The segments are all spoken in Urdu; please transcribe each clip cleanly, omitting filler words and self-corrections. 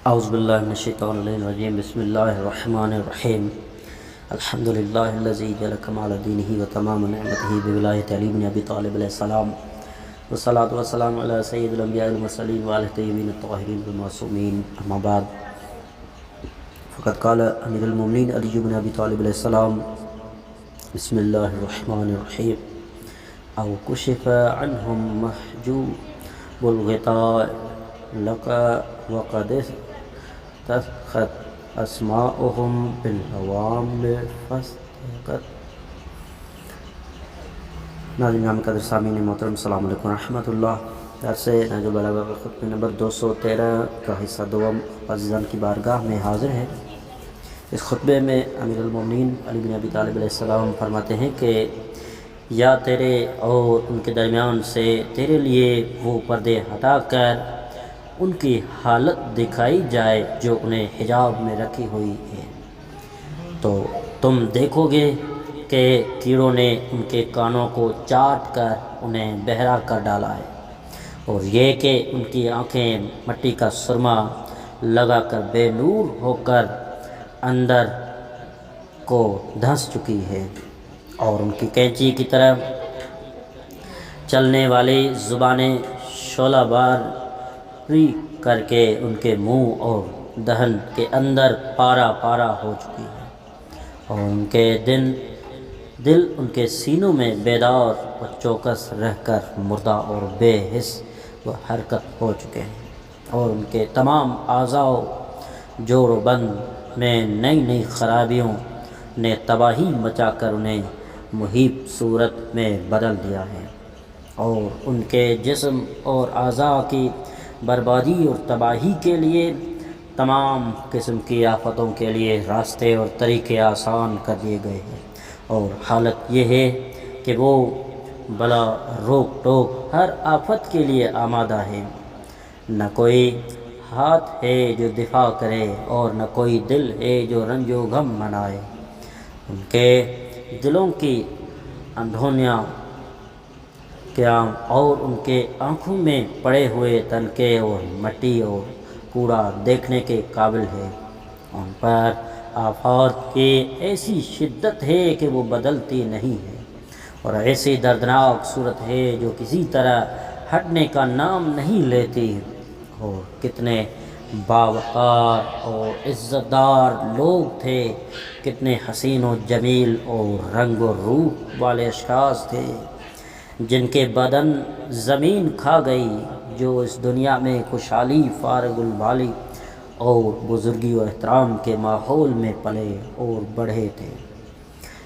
اعوذ باللہ من الشیطان الرجیم بسم اللہ الرحمن الرحیم الحمد للہ الذی جعل کمال دینہ و تمام نعمتہ بولایۃ علی بن ابی طالب علیہ السلام والصلاة والسلام علی سید الانبیاء والمرسلین وآلہ الطیبین الطاہرین المعصومین، اما بعد فقد قال امیر المومنین علی بن ابی طالب علیہ السلام بسم اللہ الرحمن الرحیم او کشف عنہم محجوب الغطاء لقا وقد تسخط اسماؤہم بالعوام فاستقت۔ ناظرین گرامی قدر سامعین محترم، السلام علیکم ورحمۃ اللہ۔ درس نہج البلاغہ کا خطبہ نمبر 213 کا حصہ دوم عزیزان کی بارگاہ میں حاضر ہے۔ اس خطبے میں امیر المومنین علی بن ابی طالب علیہ السلام فرماتے ہیں کہ یا تیرے اور ان کے درمیان سے تیرے لیے وہ پردے ہٹا کر ان کی حالت دکھائی جائے جو انہیں حجاب میں رکھی ہوئی ہے، تو تم دیکھو گے کہ کیڑوں نے ان کے کانوں کو چاٹ کر انہیں بہرا کر ڈالا ہے، اور یہ کہ ان کی آنکھیں مٹی کا سرما لگا کر بے نور ہو کر اندر کو دھنس چکی ہے، اور ان کی کینچی کی طرح چلنے والی زبانیں شعلہ باری کر کے ان کے منہ اور دہن کے اندر پارا پارا ہو چکی ہے، اور ان کے دل ان کے سینوں میں بیدار و چوکس رہ کر مردہ اور بے حس و حرکت ہو چکے ہیں، اور ان کے تمام اعضاء و جوڑ و بند میں نئی نئی خرابیوں نے تباہی مچا کر انہیں محیب صورت میں بدل دیا ہے، اور ان کے جسم اور اعضاء کی بربادی اور تباہی کے لیے تمام قسم کی آفتوں کے لیے راستے اور طریقے آسان کر دیے گئے ہیں، اور حالت یہ ہے کہ وہ بلا روک ٹوک ہر آفت کے لیے آمادہ ہے، نہ کوئی ہاتھ ہے جو دفاع کرے اور نہ کوئی دل ہے جو رنج و غم منائے۔ ان کے دلوں کی اندھونیاں قیام اور ان کے آنکھوں میں پڑے ہوئے تنکے اور مٹی اور کوڑا دیکھنے کے قابل ہے، ان پر آفات کی ایسی شدت ہے کہ وہ بدلتی نہیں ہے، اور ایسی دردناک صورت ہے جو کسی طرح ہٹنے کا نام نہیں لیتی، اور کتنے باوقار اور عزت دار لوگ تھے، کتنے حسین و جمیل اور رنگ و روح والے اشخاص تھے جن کے بدن زمین کھا گئی، جو اس دنیا میں خوشحالی، فارغ البالی اور بزرگی و احترام کے ماحول میں پلے اور بڑھے تھے،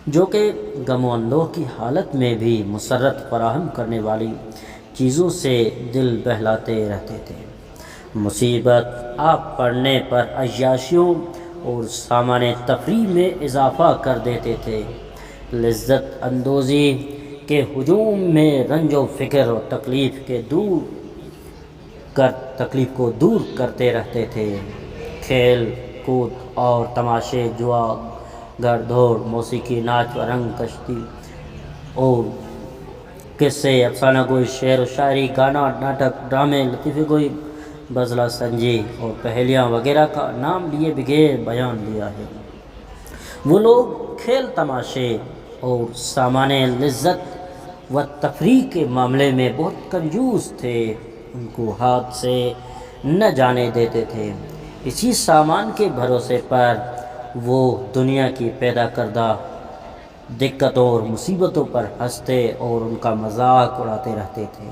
جو کہ غم و اندوہ کی حالت میں بھی مسرت فراہم کرنے والی چیزوں سے دل بہلاتے رہتے تھے۔ مصیبت آپ پڑنے پر عیاشیوں اور سامان تفریح میں اضافہ کر دیتے تھے، لذت اندوزی کے ہجوم میں رنج و فکر اور تکلیف کو دور کرتے رہتے تھے، کھیل کود اور تماشے، جوا، گھر دھوڑ، موسیقی، ناچ و رنگ کشتی اور قصے، افسانہ گوئی، شعر و شاعری، گانا، ناٹک، ڈرامے، لطیفے گوئی، بزلہ سنجی اور پہیلیاں وغیرہ کا نام لیے بغیر بیان دیا ہے۔ وہ لوگ کھیل تماشے اور سامان لذت و تفریح کے معاملے میں بہت کنجوس تھے، ان کو ہاتھ سے نہ جانے دیتے تھے، اسی سامان کے بھروسے پر وہ دنیا کی پیدا کردہ دقتوں اور مصیبتوں پر ہنستے اور ان کا مذاق اڑاتے رہتے تھے،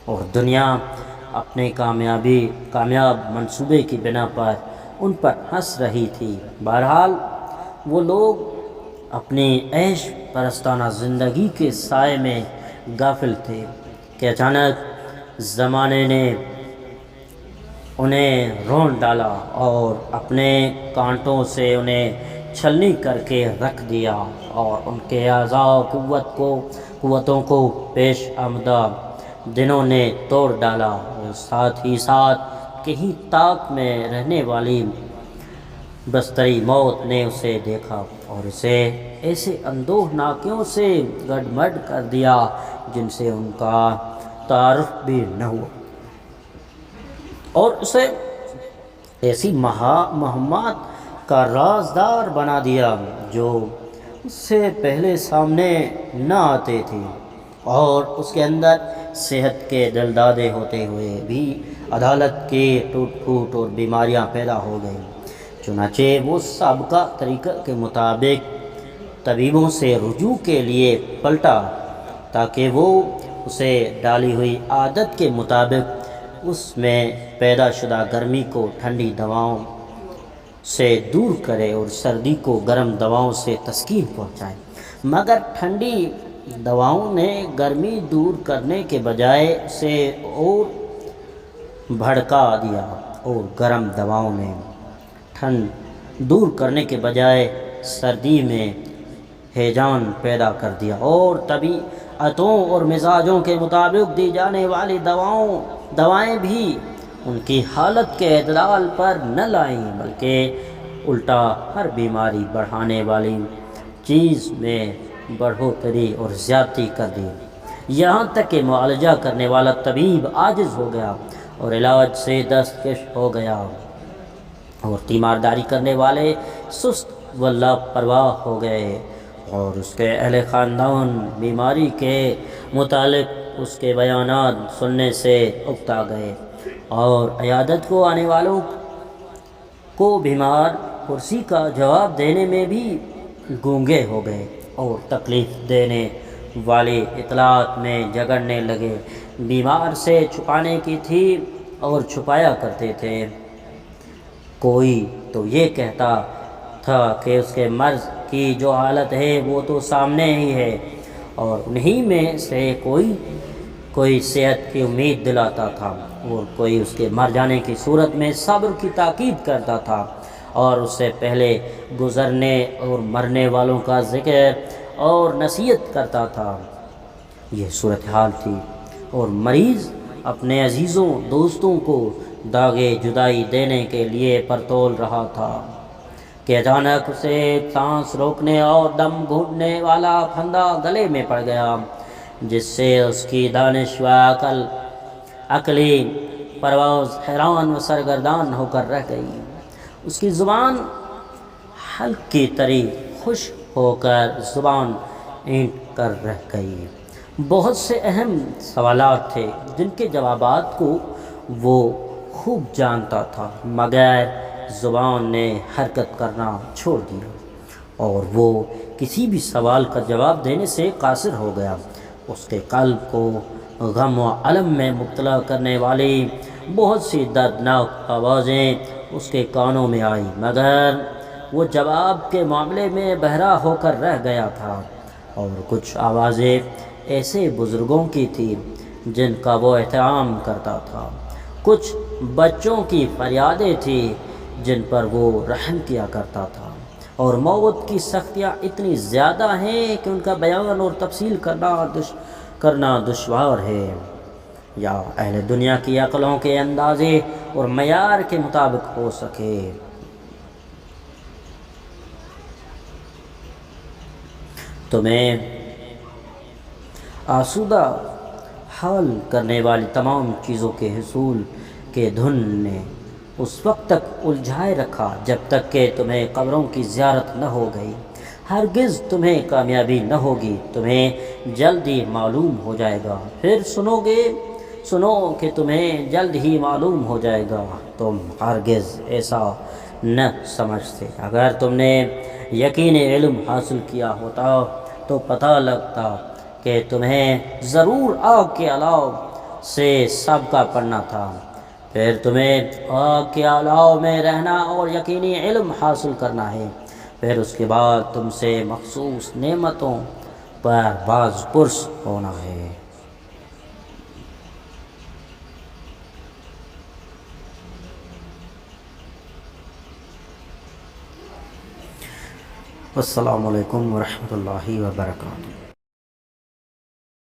اور دنیا اپنے کامیاب منصوبے کی بنا پر ان پر ہنس رہی تھی۔ بہرحال وہ لوگ اپنی عیش پرستانہ زندگی کے سائے میں غافل تھے کہ اچانک زمانے نے انہیں رون ڈالا اور اپنے کانٹوں سے انہیں چھلنی کر کے رکھ دیا، اور ان کے اعضاء قوتوں کو پیش آمدہ دنوں نے توڑ ڈالا، اور ساتھ ہی ساتھ کہیں طاق میں رہنے والی بستری موت نے اسے دیکھا اور اسے ایسے اندوہ ناکیوں سے گڈمڈ کر دیا جن سے ان کا تعارف بھی نہ ہوا، اور اسے ایسی مہمات کا رازدار بنا دیا جو اس سے پہلے سامنے نہ آتے تھے، اور اس کے اندر صحت کے دل دادے ہوتے ہوئے بھی عدالت کے ٹوٹ پھوٹ اور بیماریاں پیدا ہو گئیں۔ چنانچہ وہ سابقہ طریقہ کے مطابق طبیبوں سے رجوع کے لیے پلٹا تاکہ وہ اسے ڈالی ہوئی عادت کے مطابق اس میں پیدا شدہ گرمی کو ٹھنڈی دواؤں سے دور کرے اور سردی کو گرم دواؤں سے تسکین پہنچائے، مگر ٹھنڈی دواؤں نے گرمی دور کرنے کے بجائے اسے اور بھڑکا دیا، اور گرم دواؤں نے ٹھنڈ دور کرنے کے بجائے سردی میں ہیجان پیدا کر دیا، اور طبیعتوں اور مزاجوں کے مطابق دی جانے والی دوائیں بھی ان کی حالت کے اعتدال پر نہ لائیں، بلکہ الٹا ہر بیماری بڑھانے والی چیز میں بڑھوتری اور زیادتی کر دی، یہاں تک کہ معالجہ کرنے والا طبیب عاجز ہو گیا اور علاج سے دستکش ہو گیا، اور تیمارداری کرنے والے سست و لاپرواہ ہو گئے، اور اس کے اہل خاندان بیماری کے متعلق اس کے بیانات سننے سے اکتا گئے، اور عیادت کو آنے والوں کو بیمار پرسی کا جواب دینے میں بھی گونگے ہو گئے، اور تکلیف دینے والی اطلاعات میں جگڑنے لگے۔ بیمار سے چھپانے کی تھی اور چھپایا کرتے تھے، کوئی تو یہ کہتا تھا کہ اس کے مرض کی جو حالت ہے وہ تو سامنے ہی ہے، اور انہی میں سے کوئی صحت کی امید دلاتا تھا، اور کوئی اس کے مر جانے کی صورت میں صبر کی تاکید کرتا تھا، اور اس سے پہلے گزرنے اور مرنے والوں کا ذکر اور نصیحت کرتا تھا۔ یہ صورتحال تھی، اور مریض اپنے عزیزوں دوستوں کو داغِ جدائی دینے کے لیے پرتول رہا تھا کہ اچانک اسے سانس روکنے اور دم گھوٹنے والا پھندا گلے میں پڑ گیا، جس سے اس کی دانش و عقلی پرواز حیران و سرگردان ہو کر رہ گئی۔ اس کی زبان ہلکی تری خشک ہو کر زبان اینٹ کر رہ گئی۔ بہت سے اہم سوالات تھے جن کے جوابات کو وہ خوب جانتا تھا، مگر زبان نے حرکت کرنا چھوڑ دیا، اور وہ کسی بھی سوال کا جواب دینے سے قاصر ہو گیا۔ اس کے قلب کو غم و الم میں مبتلا کرنے والی بہت سی دردناک آوازیں اس کے کانوں میں آئیں، مگر وہ جواب کے معاملے میں بہرا ہو کر رہ گیا تھا، اور کچھ آوازیں ایسے بزرگوں کی تھیں جن کا وہ احترام کرتا تھا، کچھ بچوں کی فریادیں تھیں جن پر وہ رحم کیا کرتا تھا، اور موت کی سختیاں اتنی زیادہ ہیں کہ ان کا بیان اور تفصیل کرنا دشوار ہے، یا اہل دنیا کی عقلوں کے اندازے اور معیار کے مطابق ہو سکے۔ تمہیں آسودہ حال کرنے والی تمام چیزوں کے حصول کے دھن نے اس وقت تک الجھائے رکھا جب تک کہ تمہیں قبروں کی زیارت نہ ہو گئی۔ ہرگز تمہیں کامیابی نہ ہوگی، تمہیں جلد ہی معلوم ہو جائے گا۔ پھر سنو کہ تمہیں جلد ہی معلوم ہو جائے گا، تم ہرگز ایسا نہ سمجھتے۔ اگر تم نے یقینی علم حاصل کیا ہوتا تو پتہ لگتا کہ تمہیں ضرور آگ کے الاؤ سے سابقہ پڑھنا تھا، پھر تمہیں آگ کے الاؤ میں رہنا اور یقینی علم حاصل کرنا ہے، پھر اس کے بعد تم سے مخصوص نعمتوں پر باز پرس ہونا ہے۔ السلام علیکم ورحمۃ اللہ وبرکاتہ۔